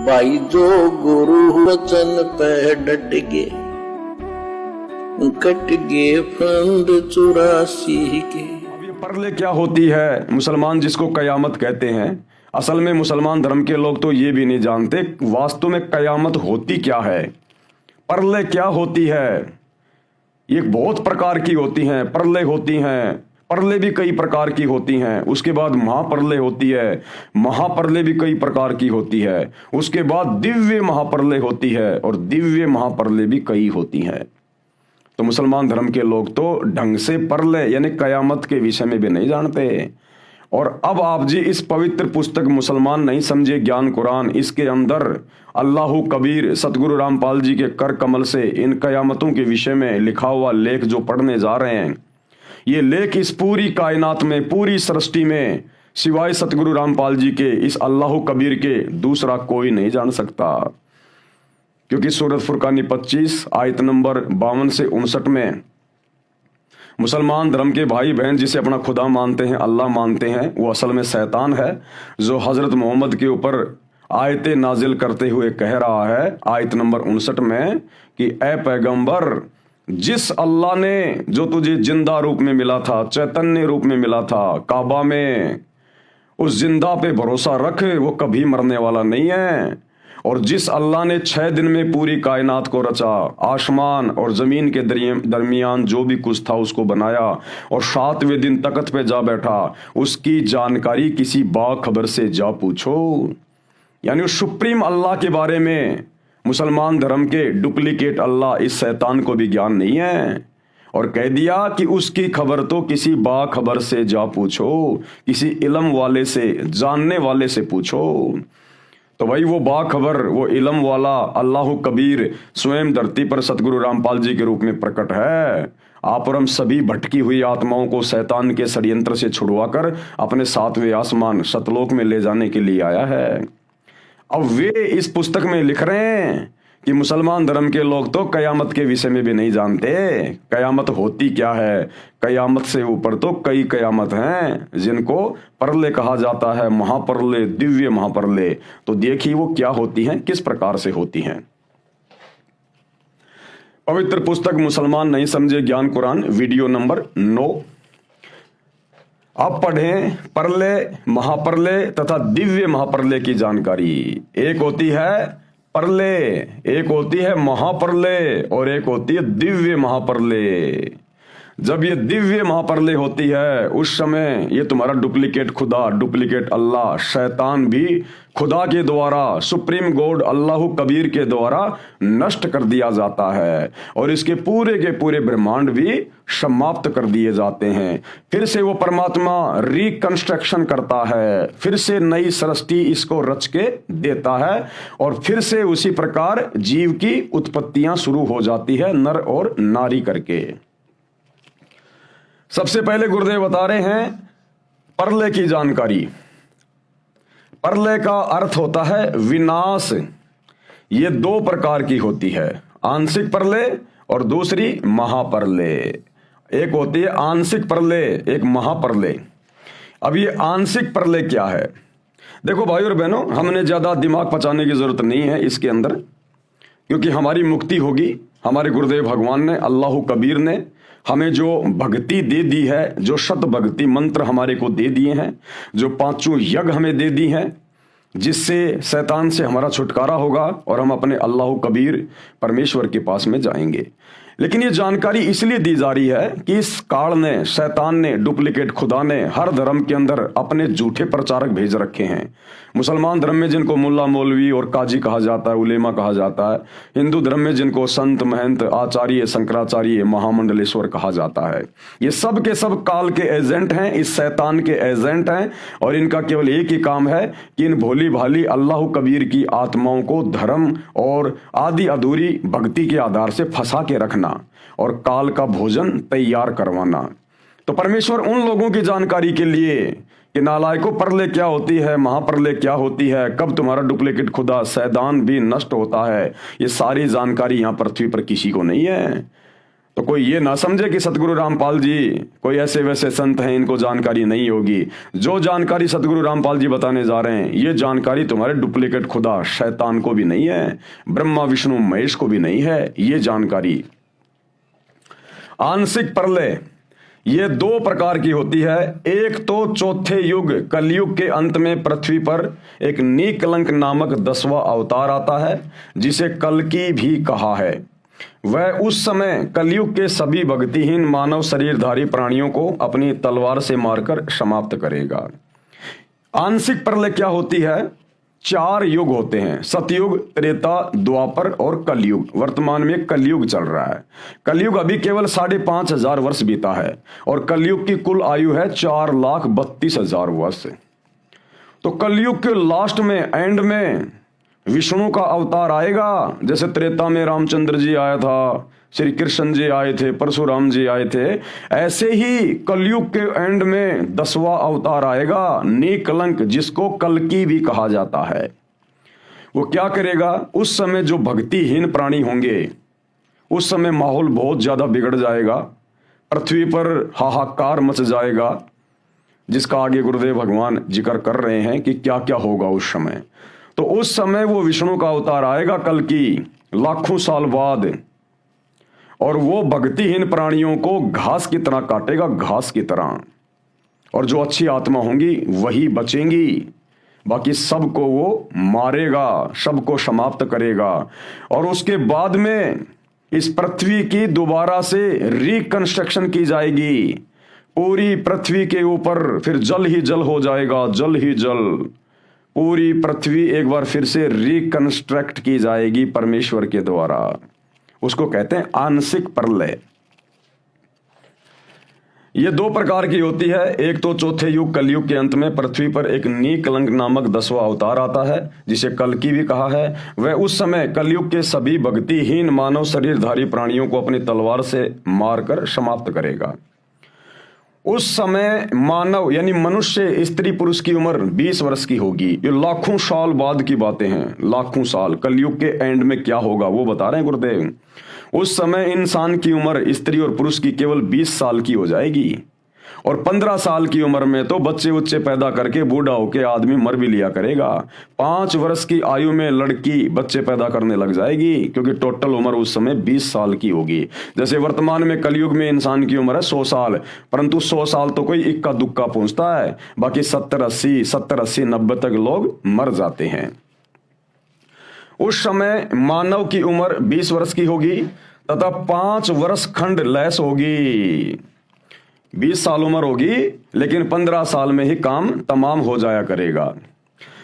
भाई जो गुरु वचन पे डट गे, कट गे फंद 84 के। अब ये परले क्या होती है, मुसलमान जिसको कयामत कहते हैं, असल में मुसलमान धर्म के लोग तो ये भी नहीं जानते वास्तव में कयामत होती क्या है, परले क्या होती है। ये बहुत प्रकार की होती हैं, परले होती हैं, परले भी कई प्रकार की होती हैं। उसके बाद महापरले होती है, महापरले भी कई प्रकार की होती है। उसके बाद दिव्य महापरले होती है और दिव्य महापरले भी कई होती हैं। तो मुसलमान धर्म के लोग तो ढंग से परले यानी कयामत के विषय में भी नहीं जानते। और अब आप जी इस पवित्र पुस्तक मुसलमान नहीं समझे ज्ञान कुरान, इसके अंदर अल्लाह कबीर सतगुरु रामपाल जी के कर कमल से इन कयामतों के विषय में लिखा हुआ लेख जो पढ़ने जा रहे हैं, ये लेख इस पूरी कायनात में, पूरी सृष्टि में सिवाय सतगुरु रामपाल जी के, इस अल्लाह कबीर के दूसरा कोई नहीं जान सकता। क्योंकि सूरत फुरकानी 25 आयत नंबर 52 से 59 में मुसलमान धर्म के भाई बहन जिसे अपना खुदा मानते हैं, अल्लाह मानते हैं, वो असल में शैतान है जो हजरत मोहम्मद के ऊपर आयतें नाजिल करते हुए कह रहा है आयत नंबर 59 में कि ए पैगंबर, जिस अल्लाह ने जो तुझे जिंदा रूप में मिला था, चैतन्य रूप में मिला था काबा में, उस जिंदा पे भरोसा रख, वो कभी मरने वाला नहीं है। और जिस अल्लाह ने 6 दिन में पूरी कायनात को रचा, आसमान और जमीन के दरमियान जो भी कुछ था उसको बनाया और 7वें दिन तख्त पे जा बैठा, उसकी जानकारी किसी बाखबर से जा पूछो। यानी उस सुप्रीम अल्लाह के बारे में मुसलमान धर्म के डुप्लीकेट अल्लाह इस शैतान को भी ज्ञान नहीं है। और कह दिया कि उसकी खबर तो किसी बाखबर से जा पूछो, किसी इल्म वाले से, जानने वाले से पूछो। तो भाई वो बाखबर, वो इल्म वाला अल्लाह कबीर स्वयं धरती पर सतगुरु रामपाल जी के रूप में प्रकट है। आप और हम सभी भटकी हुई आत्माओं को शैतान के षड्यंत्र से छुड़वाकर अपने 7वें आसमान सतलोक में ले जाने के लिए आया है। अब वे इस पुस्तक में लिख रहे हैं कि मुसलमान धर्म के लोग तो कयामत के विषय में भी नहीं जानते, कयामत होती क्या है। कयामत से ऊपर तो कई कयामत हैं जिनको परले कहा जाता है, महापरले, दिव्य महापरले। तो देखिए वो क्या होती हैं, किस प्रकार से होती हैं। पवित्र पुस्तक मुसलमान नहीं समझे ज्ञान कुरान वीडियो नंबर 9। आप पढ़ें परले, महापरले तथा दिव्य महापरले की जानकारी। एक होती है परले, एक होती है महापरले और एक होती है दिव्य महापरले। जब ये दिव्य महापरले होती है उस समय ये तुम्हारा डुप्लीकेट खुदा, डुप्लीकेट अल्लाह, शैतान भी खुदा के द्वारा, सुप्रीम गॉड अल्लाह कबीर के द्वारा नष्ट कर दिया जाता है और इसके पूरे के पूरे ब्रह्मांड भी समाप्त कर दिए जाते हैं। फिर से वो परमात्मा रिकंस्ट्रक्शन करता है, फिर से नई सृष्टि इसको रच के देता है और फिर से उसी प्रकार जीव की उत्पत्तियां शुरू हो जाती है नर और नारी करके। सबसे पहले गुरुदेव बता रहे हैं परले की जानकारी। परले का अर्थ होता है विनाश। ये 2 प्रकार की होती है, आंशिक परले और दूसरी महापरले। एक होती है आंशिक परले, एक महापरले। अब ये आंशिक परले क्या है? देखो भाई और बहनों, हमने ज्यादा दिमाग पचाने की जरूरत नहीं है इसके अंदर, क्योंकि हमारी मुक्ति होगी। हमारे गुरुदेव भगवान ने, अल्लाह कबीर ने हमें जो भक्ति दे दी है, जो शत भक्ति मंत्र हमारे को दे दिए हैं, जो 5 यज्ञ हमें दे दी हैं, जिससे शैतान से हमारा छुटकारा होगा और हम अपने अल्लाह कबीर परमेश्वर के पास में जाएंगे। लेकिन ये जानकारी इसलिए दी जा रही है कि इस काल ने, शैतान ने, डुप्लीकेट खुदा ने हर धर्म के अंदर अपने झूठे प्रचारक भेज रखे हैं। मुसलमान धर्म में जिनको मुल्ला मौलवी और काजी कहा जाता है, उलेमा कहा जाता है। हिंदू धर्म में जिनको संत, महंत, आचार्य, शंकराचार्य, महामंडलेश्वर कहा जाता है। ये सब के सब काल के एजेंट हैं, इस शैतान के एजेंट हैं और इनका केवल एक ही काम है कि इन भोली भाली अल्लाह कबीर की आत्माओं को धर्म और आदि अधूरी भक्ति के आधार से फंसा के रखना और काल का भोजन तैयार करवाना। तो परमेश्वर उन लोगों की जानकारी के लिए कि नालायकों, परले क्या होती है, महापरले क्या होती है, कब तुम्हारा डुप्लीकेट खुदा शैतान भी नष्ट होता है, ये सारी जानकारी यहां पृथ्वी पर किसी को नहीं है। तो कोई ये ना समझे कि सतगुरु रामपाल जी कोई ऐसे वैसे संत हैं, इनको जानकारी नहीं होगी। जो जानकारी सतगुरु रामपाल जी बताने जा रहे हैं, ये जानकारी तुम्हारे डुप्लीकेट खुदा शैतान को भी नहीं है, ब्रह्मा विष्णु महेश को भी नहीं है। ये जानकारी आंशिक प्रलय ये दो प्रकार की होती है। एक तो चौथे युग कलयुग के अंत में पृथ्वी पर एक नीकलंक नामक 10वां अवतार आता है, जिसे कल्कि भी कहा है। वह उस समय कलयुग के सभी भक्तिहीन मानव शरीरधारी प्राणियों को अपनी तलवार से मारकर समाप्त करेगा। आंशिक प्रलय क्या होती है? 4 युग होते हैं, सतयुग, त्रेता, द्वापर और कलयुग। वर्तमान में कलयुग चल रहा है। कलयुग अभी केवल 5,500 वर्ष बीता है और कलयुग की कुल आयु है 4,32,000 वर्ष। तो कलयुग के लास्ट में, एंड में विष्णु का अवतार आएगा। जैसे त्रेता में रामचंद्र जी आया था, श्री कृष्ण जी आए थे, परशुराम जी आए थे, ऐसे ही कलयुग के एंड में 10वां अवतार आएगा, नीकलंक, जिसको कल्कि भी कहा जाता है। वो क्या करेगा? उस समय जो भक्तिहीन प्राणी होंगे, उस समय माहौल बहुत ज्यादा बिगड़ जाएगा, पृथ्वी पर हाहाकार मच जाएगा, जिसका आगे गुरुदेव भगवान जिक्र कर रहे हैं कि क्या क्या होगा उस समय। तो उस समय वो विष्णु का अवतार आएगा कल्कि, लाखों साल बाद, और वो भक्तिहीन प्राणियों को घास की तरह काटेगा, घास की तरह। और जो अच्छी आत्मा होंगी वही बचेंगी, बाकी सबको वो मारेगा, सबको समाप्त करेगा। और उसके बाद में इस पृथ्वी की दोबारा से रिकंस्ट्रक्शन की जाएगी। पूरी पृथ्वी के ऊपर फिर जल ही जल हो जाएगा, जल ही जल। पूरी पृथ्वी एक बार फिर से रिकंस्ट्रक्ट की जाएगी परमेश्वर के द्वारा। उसको कहते हैं आंशिक प्रलय। ये 2 प्रकार की होती है। एक तो चौथे युग कलयुग के अंत में पृथ्वी पर एक नीकलंक नामक 10वां अवतार आता है, जिसे कल्कि भी कहा है। वह उस समय कलयुग के सभी भक्तिहीन मानव शरीरधारी प्राणियों को अपनी तलवार से मारकर समाप्त करेगा। उस समय मानव यानी मनुष्य, स्त्री पुरुष की उम्र 20 वर्ष की होगी। ये लाखों साल बाद की बातें हैं, लाखों साल। कलयुग के एंड में क्या होगा वो बता रहे हैं गुरुदेव। उस समय इंसान की उम्र स्त्री और पुरुष की केवल 20 साल की हो जाएगी, और 15 साल की उम्र में तो बच्चे उच्चे पैदा करके बूढ़ा होके आदमी मर भी लिया करेगा। 5 वर्ष की आयु में लड़की बच्चे पैदा करने लग जाएगी, क्योंकि टोटल उम्र उस समय 20 साल की होगी। जैसे वर्तमान में कलयुग में इंसान की उम्र है 100 साल, परंतु 100 साल तो कोई इक्का दुक्का पहुंचता है, बाकी 70-80 90 तक लोग मर जाते हैं। उस समय मानव की उम्र 20 वर्ष की होगी तथा 5 वर्ष खंड लेस होगी। 20 साल उम्र होगी, लेकिन 15 साल में ही काम तमाम हो जाया करेगा।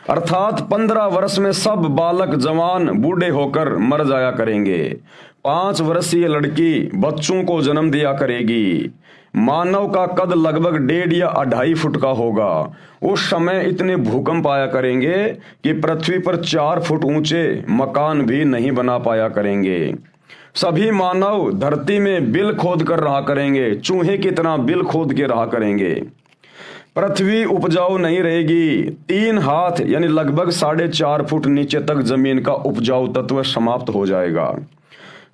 अर्थात 15 वर्ष में सब बालक जवान बूढ़े होकर मर जाया करेंगे। 5 वर्षीय लड़की बच्चों को जन्म दिया करेगी। मानव का कद लगभग 1.5 या 2.5 फुट का होगा। उस समय इतने भूकंप आया करेंगे कि पृथ्वी पर 4 फुट ऊंचे मकान भी नहीं बना पाया करेंगे। सभी मानव धरती में बिल खोद कर रहा करेंगे, चूहे की तरह बिल खोद के रहा करेंगे। पृथ्वी उपजाऊ नहीं रहेगी। 3 हाथ यानी लगभग 4.5 फुट नीचे तक जमीन का उपजाऊ तत्व समाप्त हो जाएगा।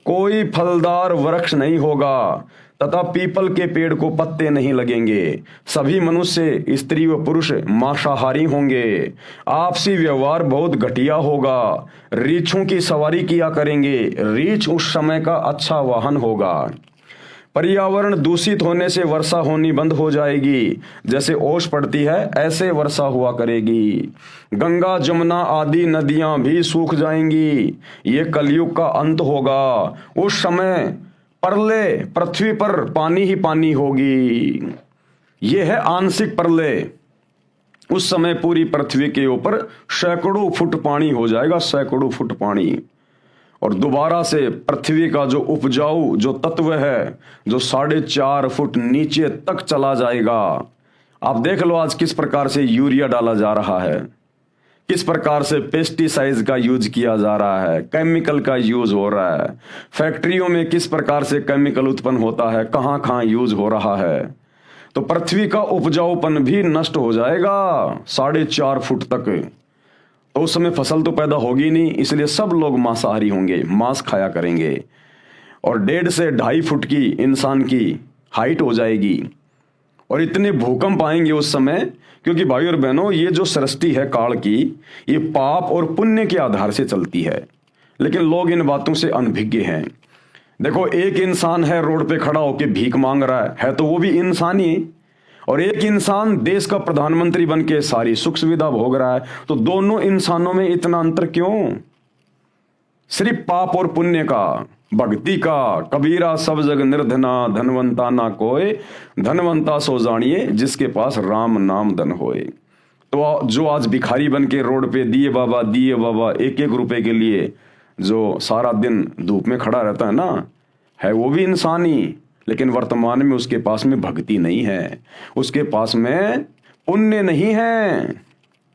कोई फलदार वृक्ष नहीं होगा तथा पीपल के पेड़ को पत्ते नहीं लगेंगे। सभी मनुष्य, स्त्री व पुरुष मांसाहारी होंगे। आपसी व्यवहार बहुत घटिया होगा। रीछों की सवारी किया करेंगे। रीछ उस समय का अच्छा वाहन होगा। पर्यावरण दूषित होने से वर्षा होनी बंद हो जाएगी। जैसे ओस पड़ती है ऐसे वर्षा हुआ करेगी। गंगा, जमुना आदि नदियां भी सूख जाएंगी। ये कलयुग का अंत होगा। उस समय प्रलय, पृथ्वी पर पानी ही पानी होगी। यह है आंशिक प्रलय। उस समय पूरी पृथ्वी के ऊपर सैकड़ों फुट पानी हो जाएगा, सैकड़ों फुट पानी। और दोबारा से पृथ्वी का जो उपजाऊ जो तत्व है, जो 4.5 फुट नीचे तक चला जाएगा। आप देख लो आज किस प्रकार से यूरिया डाला जा रहा है, किस प्रकार से पेस्टिसाइड्स का यूज किया जा रहा है, केमिकल का यूज हो रहा है। फैक्ट्रियों में किस प्रकार से केमिकल उत्पन्न होता है, कहां कहां यूज हो रहा है। तो पृथ्वी का उपजाऊपन भी नष्ट हो जाएगा 4.5 फुट तक। तो उस समय फसल तो पैदा होगी नहीं, इसलिए सब लोग मांसाहारी होंगे, मांस खाया करेंगे। और 1.5 से 2.5 फुट की इंसान की हाइट हो जाएगी। और इतने भूकंप आएंगे उस समय, क्योंकि भाई और बहनों ये जो सृष्टि है काल की, ये पाप और पुण्य के आधार से चलती है, लेकिन लोग इन बातों से अनभिज्ञ हैं। देखो, एक इंसान है रोड पे खड़ा होकर भीख मांग रहा है तो वो भी इंसान ही, और एक इंसान देश का प्रधानमंत्री बन के सारी सुख सुविधा भोग रहा है। तो दोनों इंसानों में इतना अंतर क्यों? सिर्फ पाप और पुण्य का, भक्ति का। कबीरा सब जग निर्धना, धनवंता ना कोय, धनवंता सो जानिए जिसके पास राम नाम धन होए। तो जो आज भिखारी बन के रोड पे दिए बाबा 1-1 रुपए के लिए जो सारा दिन धूप में खड़ा रहता है ना, है वो भी इंसान ही, लेकिन वर्तमान में उसके पास में भक्ति नहीं है, उसके पास में पुण्य नहीं है,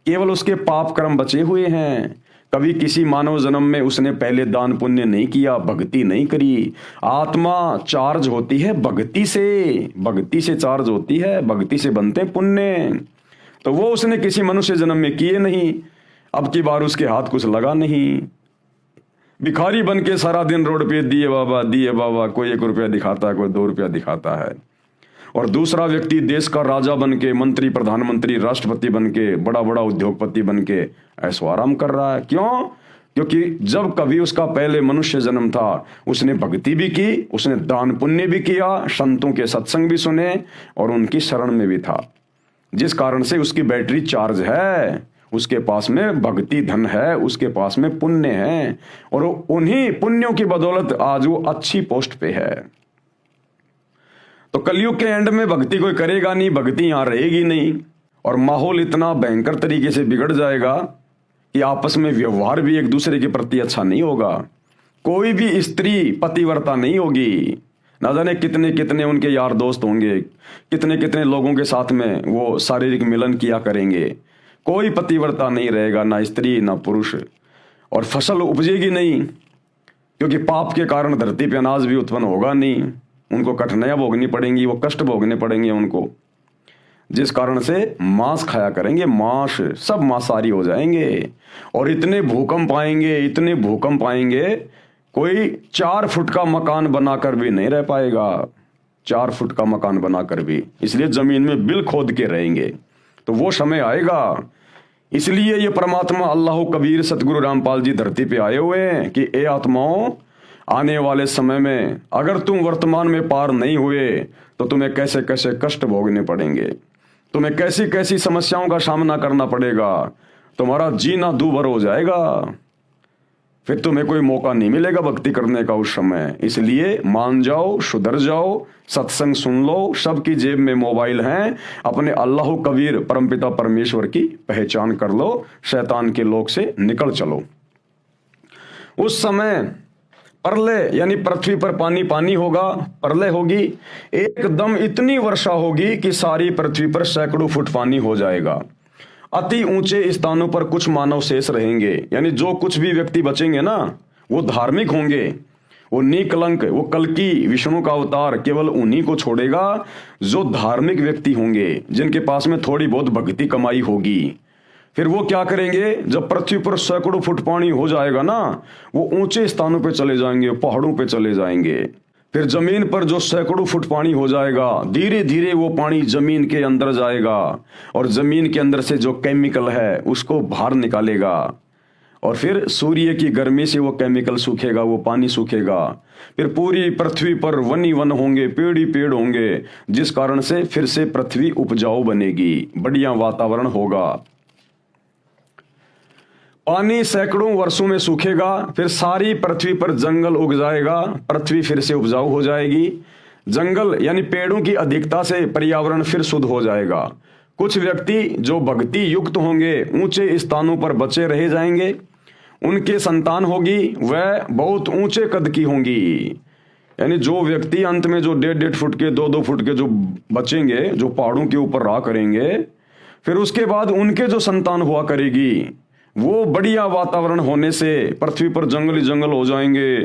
केवल उसके पाप कर्म बचे हुए हैं। कभी किसी मानव जन्म में उसने पहले दान पुण्य नहीं किया, भक्ति नहीं करी। आत्मा चार्ज होती है भक्ति से चार्ज होती है, भक्ति से बनते पुण्य। तो वो उसने किसी मनुष्य जन्म में किए नहीं, अब की बार उसके हाथ कुछ लगा नहीं। भिखारी बन के सारा दिन रोड पे दिए बाबा, कोई 1 रुपया दिखाता है, कोई 2 रुपया दिखाता है। और दूसरा व्यक्ति देश का राजा बन के, मंत्री, प्रधानमंत्री, राष्ट्रपति बन के, बड़ा बड़ा उद्योगपति बन के ऐशो आराम कर रहा है। क्यों? क्योंकि जब कभी उसका पहले मनुष्य जन्म था, उसने भक्ति भी की, उसने दान पुण्य भी किया, संतों के सत्संग भी सुने और उनकी शरण में भी था, जिस कारण से उसकी बैटरी चार्ज है, उसके पास में भक्ति धन है, उसके पास में पुण्य है, और उन्हीं पुण्यों की बदौलत आज वो अच्छी पोस्ट पे है। तो कलयुग के एंड में भक्ति कोई करेगा नहीं, भक्ति यहां रहेगी नहीं, और माहौल इतना भयंकर तरीके से बिगड़ जाएगा कि आपस में व्यवहार भी एक दूसरे के प्रति अच्छा नहीं होगा। कोई भी स्त्री पतिव्रता नहीं होगी, ना जाने कितने कितने उनके यार दोस्त होंगे, कितने कितने लोगों के साथ में वो शारीरिक मिलन किया करेंगे। कोई पतिव्रता नहीं रहेगा, ना स्त्री ना पुरुष, और फसल उपजेगी नहीं, क्योंकि पाप के कारण धरती पे अनाज भी उत्पन्न होगा नहीं, उनको कठिनाइयां भोगनी पड़ेंगी, वो कष्ट भोगने पड़ेंगे उनको, जिस कारण से मांस खाया करेंगे, मांस सब मांसाहारी हो जाएंगे। और इतने भूकंप आएंगे, कोई 4 फुट का मकान बनाकर भी नहीं रह पाएगा, 4 फुट का मकान बनाकर भी, इसलिए जमीन में बिल खोद के रहेंगे। तो वो समय आएगा। इसलिए ये परमात्मा अल्लाह कबीर सतगुरु रामपाल जी धरती पे आए हुए हैं कि ए आत्माओं, आने वाले समय में अगर तुम वर्तमान में पार नहीं हुए तो तुम्हें कैसे कैसे कष्ट भोगने पड़ेंगे, तुम्हें कैसी कैसी समस्याओं का सामना करना पड़ेगा, तुम्हारा जीना दूभर हो जाएगा, फिर तुम्हें कोई मौका नहीं मिलेगा भक्ति करने का उस समय। इसलिए मान जाओ, सुधर जाओ, सत्संग सुन लो, सबकी जेब में मोबाइल हैं, अपने अल्लाह कबीर परमपिता परमेश्वर की पहचान कर लो, शैतान के लोक से निकल चलो। उस समय प्रलय यानी पृथ्वी पर पानी पानी होगा, प्रलय होगी, एकदम इतनी वर्षा होगी कि सारी पृथ्वी पर सैकड़ों फुट पानी हो जाएगा। अति ऊंचे स्थानों पर कुछ मानव शेष रहेंगे, यानी जो कुछ भी व्यक्ति बचेंगे ना, वो धार्मिक होंगे, वो निकलंक, वो कल्कि विष्णु का अवतार केवल उन्हीं को छोड़ेगा जो धार्मिक व्यक्ति होंगे, जिनके पास में थोड़ी बहुत भक्ति कमाई होगी। फिर वो क्या करेंगे, जब पृथ्वी पर सैकड़ों फुट पानी हो जाएगा ना, वो ऊंचे स्थानों पे चले जाएंगे, पहाड़ों पे चले जाएंगे। फिर जमीन पर जो सैकड़ों फुट पानी हो जाएगा, धीरे धीरे वो पानी जमीन के अंदर जाएगा और जमीन के अंदर से जो केमिकल है उसको बाहर निकालेगा, और फिर सूर्य की गर्मी से वो केमिकल सूखेगा, वो पानी सूखेगा। फिर पूरी पृथ्वी पर वन ही वन होंगे, पेड़ ही पेड़ होंगे, जिस कारण से फिर से पृथ्वी उपजाऊ बनेगी, बढ़िया वातावरण होगा। पानी सैकड़ों वर्षों में सूखेगा, फिर सारी पृथ्वी पर जंगल उग जाएगा, पृथ्वी फिर से उपजाऊ हो जाएगी। जंगल यानी पेड़ों की अधिकता से पर्यावरण फिर शुद्ध हो जाएगा। कुछ व्यक्ति जो भक्ति युक्त होंगे, ऊंचे स्थानों पर बचे रह जाएंगे, उनके संतान होगी, वह बहुत ऊंचे कद की होंगी। यानी जो व्यक्ति अंत में जो 1.5 फुट के, 2-2 फुट के जो बचेंगे, जो पहाड़ों के ऊपर रहा करेंगे, फिर उसके बाद उनके जो संतान हुआ करेगी, वो बढ़िया वातावरण होने से पृथ्वी पर जंगल ही जंगल हो जाएंगे,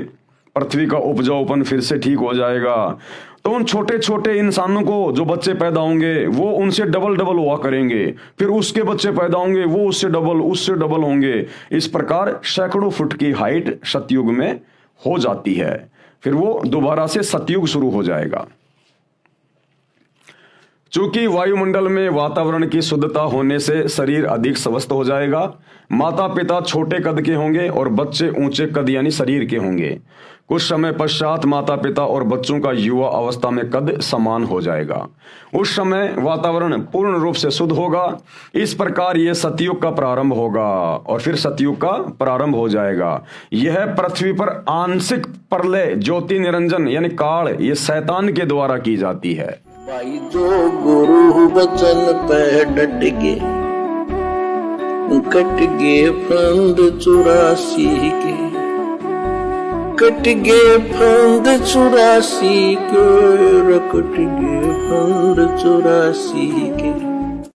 पृथ्वी का उपजाऊपन फिर से ठीक हो जाएगा। तो उन छोटे छोटे इंसानों को जो बच्चे पैदा होंगे, वो उनसे डबल डबल हुआ करेंगे, फिर उसके बच्चे पैदा होंगे, वो उससे डबल होंगे। इस प्रकार सैकड़ों फुट की हाइट सतयुग में हो जाती है। फिर वो दोबारा से सतयुग शुरू हो जाएगा। चूंकि वायुमंडल में वातावरण की शुद्धता होने से शरीर अधिक स्वस्थ हो जाएगा। माता पिता छोटे कद के होंगे और बच्चे ऊंचे कद यानी शरीर के होंगे। कुछ समय पश्चात माता पिता और बच्चों का युवा अवस्था में कद समान हो जाएगा। उस समय वातावरण पूर्ण रूप से शुद्ध होगा। इस प्रकार यह सतयुग का प्रारंभ होगा और फिर सतयुग का प्रारंभ हो जाएगा। यह पृथ्वी पर आंशिक प्रलय ज्योति निरंजन यानी काल ये शैतान के द्वारा की जाती है। भाई जो गुरु वचन पे डट गे, कट गे फंद 84 के, कट गे फंद 84 के, कट गे फंद 84 के।